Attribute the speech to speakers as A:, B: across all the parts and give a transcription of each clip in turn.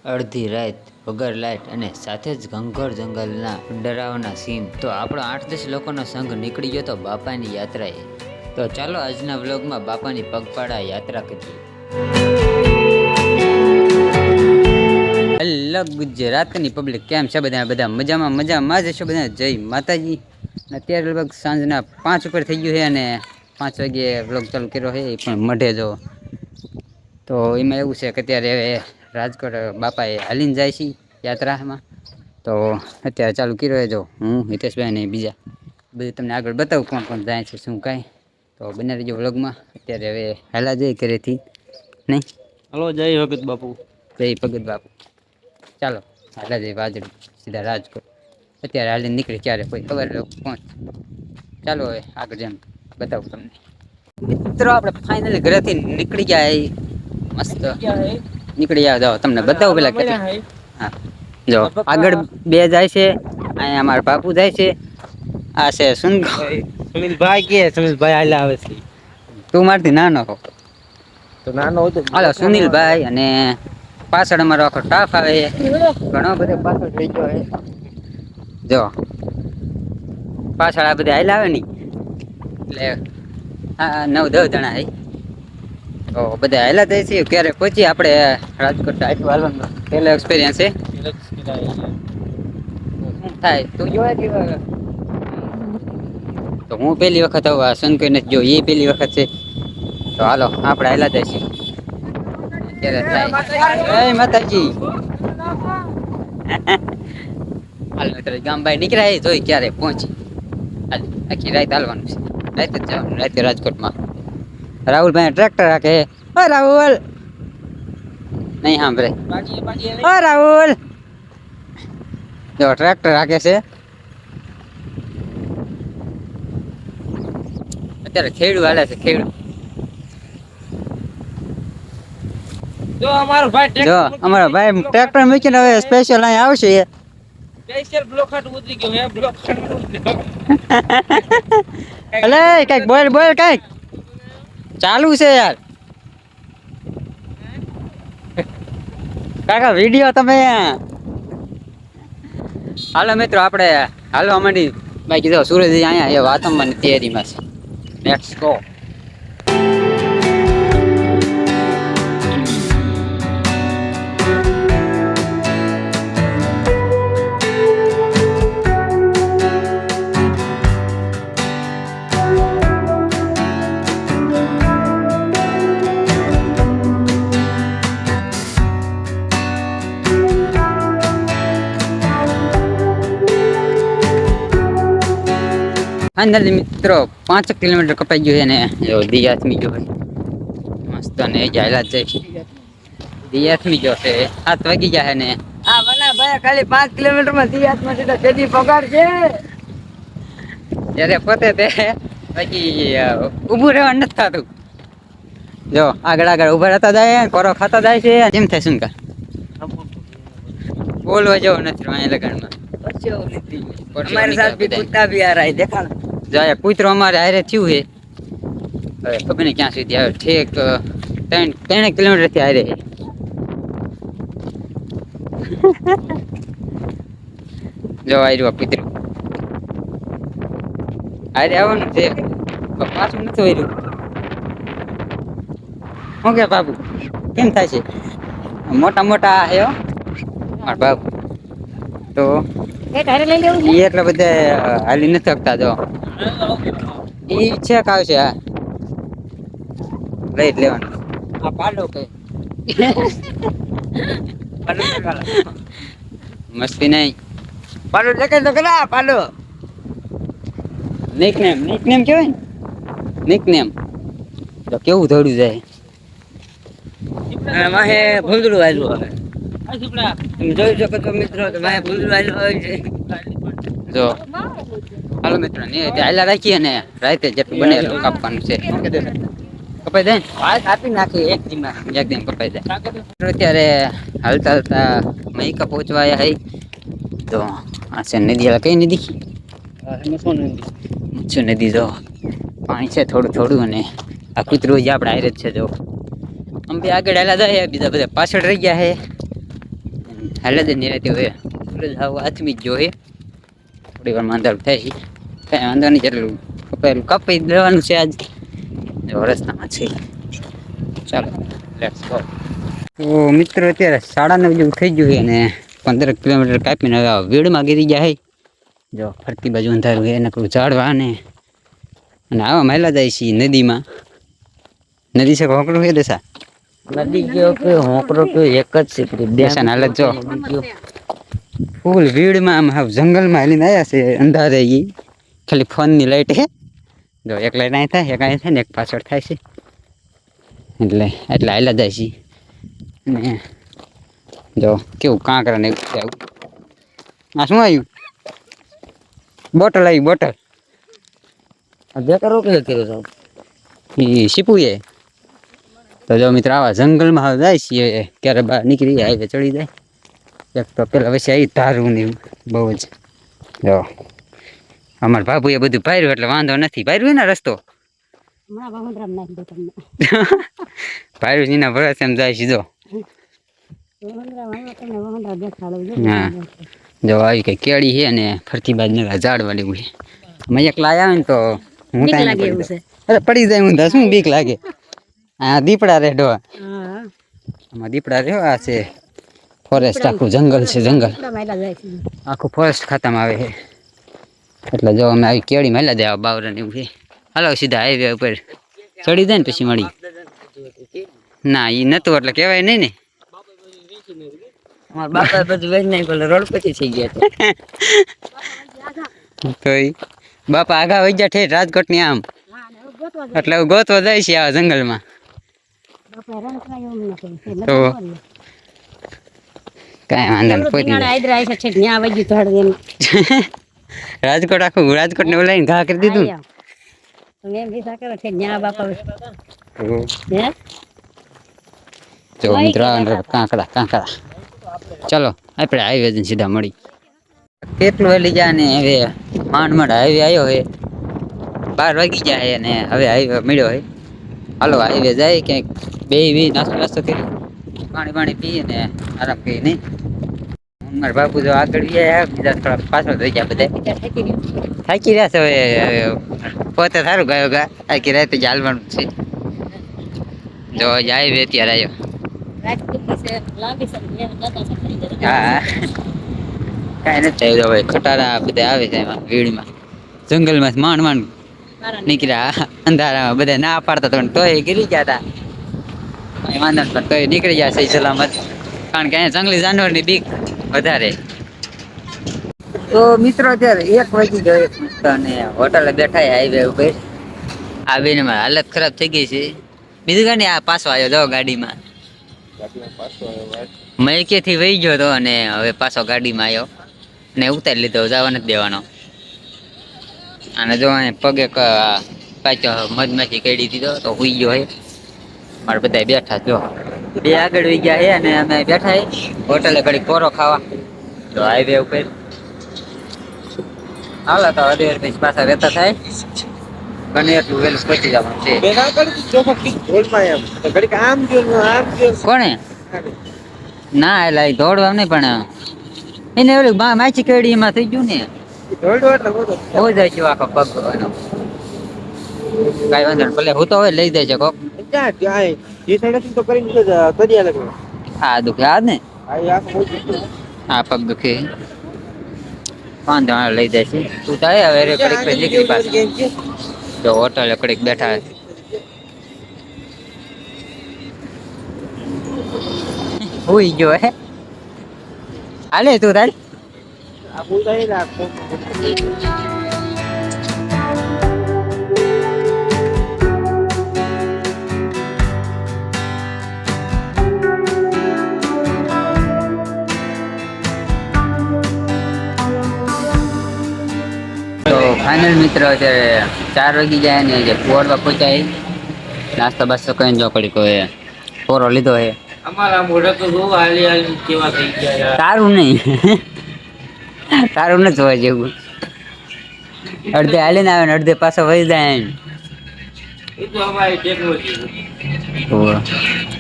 A: અડધી રાત વગર લાઇટ અને સાથે જ ઘંઘોર જંગલના ડરાવના સીન. તો આપણો 8-10 લોકોનો સંઘ નીકળી ગયો તો બાપાની યાત્રાએ. તો ચાલો આજના વ્લોગમાં બાપાની પગપાળા યાત્રા કરીએ. હેલો ગુજરાતની પબ્લિક, કેમ છે બધા? બધા મજામાં જ છો બધા. જય માતાજી. અત્યારે લગભગ સાંજના 5 ઉપર થઈ ગયું છે અને 5 વાગ્યે વ્લોગ ચાલુ કર્યો છે, એ પણ મઢે જો. તો એમાં એવું છે કે અત્યારે રાજકોટ બાપાએ હાલીને જાય છે યાત્રામાં. તો અત્યારે ચાલુ કર્યો જો હું હિતેશભાઈ ને બીજા બધું તમને આગળ બતાવું કોણ કોણ જાય છે શું કાંઈ. તો બને રહીજો વ્લોગમાં. અત્યારે હવે હાલા જઈ ઘરેથી નહીં.
B: હલો, જય ભગત બાપુ.
A: જય ભગત બાપુ. ચાલો હાલા જઈ વાજડી સીધા રાજકોટ. અત્યારે હાલીને નીકળી ક્યારે કોઈ ખબર પહોંચ. ચાલો હવે આગળ જેમ બતાવું તમને. મિત્રો આપણે ફાઇનલી ઘરેથી નીકળી ગયા. મસ્ત નીકળી જાવ. જાઓ તમને બતાવું પેલા કે હા જો આગળ બે જાય છે. અહીંયા અમારા બાપુ જાય છે. આ છે
B: સુનિલભાઈ કે સુનિલભાઈ હાલે આવે છે.
A: તું મારથી નાનો હો
B: તો નાનો હતો.
A: હાલો સુનિલભાઈ. અને પાછળ અમારો આખો સ્ટાફ આવે. ઘણો બધો પાછળ થઈ ગયો છે. જો પાછળ આ બધા હાલ આવે ને એટલે હા 9-10 જણા હે. તો બધા હાલા જાય છે. ક્યારે પહોંચી આપણે રાજકોટ આટલું હાલવાનું પહેલો એક્સપિરિયન્સ છે. શું થાય તું જોવા જેવા. તો હું પહેલી વખત આવું, આ સંકોઈ નથી જો, એ પહેલી વખત છે. તો હાલો આપણે હાલા જાય છે. જય માતાજી. હાલ મિત્રો ગામ ભાઈ નીકળ્યા જોઈ ક્યારે પહોંચી. આખી રાત હાલવાનું છે. રાતે જ જવાનું, રાતે રાજકોટમાં. રાહુલભાઈ ટ્રેક્ટર રાખે. ઓ રાહુલ નહીં સાંભળે. ઓ રાહુલ જો ટ્રેક્ટર રાખે છે. અત્યારે ખેડૂ હાલે છે. ખેડૂ
B: જો અમારો
A: ભાઈ ટ્રેક્ટર મૂકીને હવે સ્પેશિયલ અહીં આવશે.
B: સ્પેશિયલ બ્લોક હાટ ઉતરી ગયો હે. બ્લોક
A: અલે કઈક બોલ કઈક ચાલુ છે યાર. કાકા વિડિયો તમે. હાલો મિત્રો આપણે હાલવા માંડી. બાકી જો સૂરજ અહીંયા એ વાતમાં તૈયારીમાં છે. Let's go. અંદર મિત્રો 5 કિલોમીટર કપાઈ ગયું છે ને જો દિયાથમી જો મસ્ત ને જાયલા છે. દિયાથમી જો છે 7 વાગી ગયા ને.
C: હા બના ભાઈ ખાલી 5 કિલોમીટર માં દિયાથમાં સીધા કેદી પગાર છે.
A: જ્યારે પોતે તે બાકી ઊભું રહેવા નથી થતું. જો આગળ ઊભા રહેતા જાય, કોરો ખાતા જાય છે. કેમ થાય શું કા બોલવા જેવો નથી અહીંયા લગાડમાં.
C: हमारे साथ भी कुत्ता भी आ रहा है, देखा ना?
A: જાય કૂતરો અમારે હારે થયું છે. હવે ખબર નહીં ક્યાં સુધી આવે. ઠેક 3 કિલોમીટર થી હારે. જો આવ્યું કૂતરો હારે આવવાનું છે. પાછું નથી વર્યું. શું કે બાબુ કેમ થાય છે? મોટા હે મારા બાબુ. તો એટલા બધા હાલી નથી શકતા. જો ઈ છે કાવ છે. હા લઈ જ લેવાનું.
C: આ પાડો કે
A: મસ્તી નહીં.
C: પાડો દેખે તો કરા પાડો.
A: નિકનેમ કહેવાય ને. નિકનેમ તો કેવું દોડ્યું જાય.
C: માહે ભૂંદડું આવ્યું હવે. તમે જોઈ શકો છો મિત્રો, તો માહે ભૂંદડું આવ્યું હોય છે.
A: જો હાલો મિત્રો ને હાલા રાખીએ ને રાતે જેટલું બને એટલું કાપવાનું છે. કપાઈ જાય
C: વાત આપી નાખી એક દીમાં.
A: એકદમ કપાઈ જાય. અત્યારે હાલતા મહિકા પહોંચવા આવ્યા હઈ. તો આ છે નદી. કઈ નદી? શું નદી? જો પાણી છે થોડું અને આ કૂતરું આપણે હારે જ છે. જો અમે આગળ હાલા જાય, બીજા બધા પાછળ રહી ગયા છે. હાલે જ નિરાતી હોય સૂરજ હાવ આથમી જ જોઈએ થોડી વાર અંધારું થાય છે કાંઈ વાંધો નહીં જેટલું કપાયેલું કાપી દેવાનું છે આજ જો રસ્તામાં છે ચાલો લેટ્સ ગો તો મિત્રો અત્યારે 9:30 જેવું થઈ ગયું છે અને 15 કિલોમીટર કાપીને હવે વીડમાં ગીરી જાય જો ફરતી બાજુ અંધારું છે નકરું ઝાડવા અને આવા માયલા જાય છે નદીમાં નદી છે હોકડું છે દશા
C: નદી ગયો કે હોકરો કે એક જ છે કે બે
A: દશાને હાલત જો ફૂલ ભીડમાં આમ હાવ જંગલમાં હાલીને આવ્યા છે અંધારે ઈ ખાલી ફોનની લાઈટ હે જો એક લાઈટ અહીં થાય એક અહીં થાય ને એક પાછળ થાય છે એટલે હાલ્યા જાય છે અને જો કેવું કાંકરા ને એવું આ શું આવ્યું બોટલ આવી બોટલ
C: બેકારો કે કર્યો સાહેબ
A: એ શીપું એ તો જો મિત્ર આવા જંગલમાં હવે જાય છીએ ક્યારે બહાર નીકળી જાય હાઈવે ચડી જાય એક તો પેલા પછી આવી ધારું ને એવું બહુ જ જો અમારા બાબુ એ બધું પાર્યું એટલે વાંધો નથી પાર્યું ને રસ્તો પાર્યું એના ભરોસે એમ જાય છે જો હા જો આવી કઈ કેળી છે ને ફરતી બાજ ને ઝાડ વાળી છે મેં એકલા આવ્યા ને તો હું અરે પડી જાય હું શું બીક લાગે હા દીપડા રેડો આમાં દીપડા રહ્યો આ છે ફોરેસ્ટ આખું જંગલ છે જંગલ આખું ફોરેસ્ટ ખાતામાં આવે છે એટલે જો અમે આવી કેળી મેલા દે બાવરા ને એવું છે હાલો સીધા હાઈવે ઉપર ચડી જાય ને પછી મળી ના એ નતું એટલે કહેવાય નહીં ને
C: અમારા બાપા બધું વેચ નાખ્યું એટલે રોડ પછી થઈ ગયા
A: તો ઈ બાપા આગા વહી ગયા ઠેઠ રાજકોટ ની આમ એટલે હવે ગોતવા જાય છે આ જંગલમાં તો કાંઈ વાંધો નહીં પહોંચી રાજકોટ આખું રાજકોટ ને ઓલાઈને ઘા કરી દીધું જો મિત્રો કાંકડા કાંકડા ચલો આપણે હાઈવે જઈને સીધા મળી કેટલું હેલી જાય ને હવે માંડ માંડ હાઈવે આવ્યો હે 12 વાગી ગયા હે અને હવે હાઈવે મળ્યો હે હાલો હાઈવે જાય ક્યાંક બે નાસ્તો કરી પાણી પીએ ને આરામ કરી નહીં મારા બાપુ જો આગળ ગયા બીજા થોડા પાછળ થઈ ગયા બધા થાકી રહ્યા છે હવે પોતે સારું ગયો ગા આખી રાતે ચાલવાનું છે જો હાઈવે અત્યારે આવ્યો હા કાંઈ નથી થયું હવે ખટારા બધા આવે છે એમાં ભીડમાં જંગલમાં માંડ નીકળ્યા અંધારામાં બધા ના પાડતા તો તોય ગીરી ગયા હતા કઈ વાંધો નહીં તોય નીકળી ગયા સહી સલામત કારણ કે અહીંયા જંગલી જાનવરની બીક વધારે તો મિત્રો અત્યારે 1 વાગી ગયો અને હોટલે બેઠા હાઈવે ઉપર આવીને મારી હાલત ખરાબ થઈ ગઈ છે બીજું કાંઈ નહીં આ પાછો આવ્યો જો ગાડીમાં મયકેથી વહી ગયો હતો અને હવે પાછો ગાડીમાં આવ્યો ને ઉતારી લીધો જવા નથી દેવાનો અને જો પગે પાછો મધમાખી કાઢી દીધો તો હુઈ ગયો હે મારે બધા બેઠા જો બે આગળ વહી ગયા હે અને અમે બેઠા હે હોટલે ઘડી પોરો ખાવા તો હાઈવે ઉપર હાલો તો અઢી પછી પાછા રહેતા થાય બને એટલું વહેલું પહોંચી જવાનું છે કોને ના એટલે દોડવા નહીં પણ એને ઓલી માછી કેડી એમાં થઈ ગયું ને હો જાય છે આખો પગ કઈ વાંધો નહીં ભલે હું તો હવે લઈ જાય છે કોક હા દુખે આ ને હા પગ દુખે વાંધો લઈ જાય છે તું થાય હવે કડીક નીકળી પાછી જો હોટલે કડીક બેઠા હુઈ ગયો હે હાલે તું તાર ફાઇનલ મિત્રો અત્યારે 4 વાગી જાય ને જે પોરવા પહોંચાય નાસ્તો બાસ્તો કઈ જો કડી કોઈ પોરો લીધો હે
B: અમારા મોઢા તો બહુ હાલી કેવા થઈ ગયા
A: તારું નહીં તારું નથી જોવા જેવું અડધે હાલીને આવે ને અડધે પાછો વહી જાય
B: એ તો અમારી ટેકનોલોજી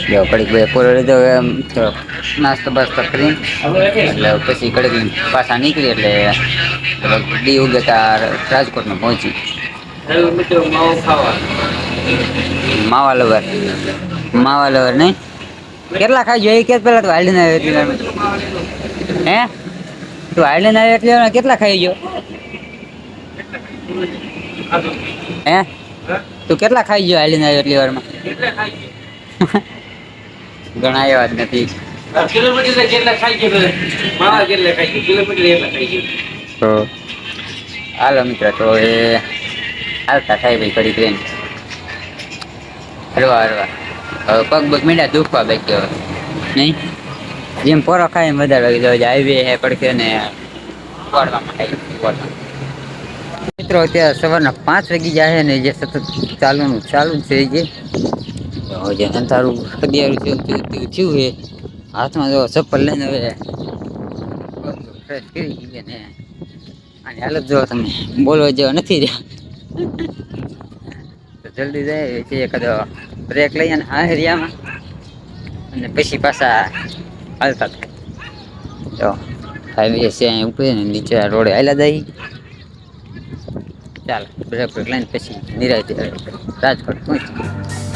A: જો કડીક ભાઈ પૂરો લીધો હવે આમ થોડો નાસ્તો બાસ્તો કરી એટલે પછી કડીક પાછા નીકળી એટલે દી ઉગતા રાજકોટમાં પહોંચી
B: હવે મિત્રો માવો ખાવા
A: માવા લવર નહીં કેટલા ખાઈ જોઈએ કે પેલા તું હાલીને આવ્યો એટલી વારમાં? હે તું હાલીને આવ્યો એટલી વારમાં કેટલા ખાઈ ગયો હે તું કેટલા ખાઈ ગયો હાલીને આવ્યો એટલી વારમાં?
B: કેટલા ખાઈ
A: ઘણા એવા જ નથી
B: ગયો કિલોમીટર કેટલા ખાઈ ગયો માવા કેટલા ખાઈ ગયો કિલોમીટર એટલા ખાઈ ગયો
A: તો હાલો મિત્ર તો એ હાલતા થાય ભાઈ ઘડી ટ્રેન હરવા હવે પગ બગ મીંડા દુખવા બેસ્યો નહીં જેમ પોરો ખાય એમ વધારે વાગી જાય હાઈવે હે પડકે ને ઉપાડવામાં થાય મિત્રો અત્યારે સવારના 5 વાગી જાય ને જે સતત ચાલુ જ છે જે અંધારું અગિયારું થયું છે હાથમાં જો ચપ્પલ લઈને હવે ફ્રેશ કરી ગઈ ને અને હાલત જો તમે બોલવા જેવા નથી રહ્યા તો જલ્દી જાય છે એકાદો બ્રેક લઈએ ને આ એરિયામાં અને પછી પાછા હાલતા થાય તો હાઈવે છે અહીંયા ઉપર ને નીચે રોડે હાલ્યા જાય ચાલો બ્રેક લઈને પછી નિરાય રાજકોટ પહોંચી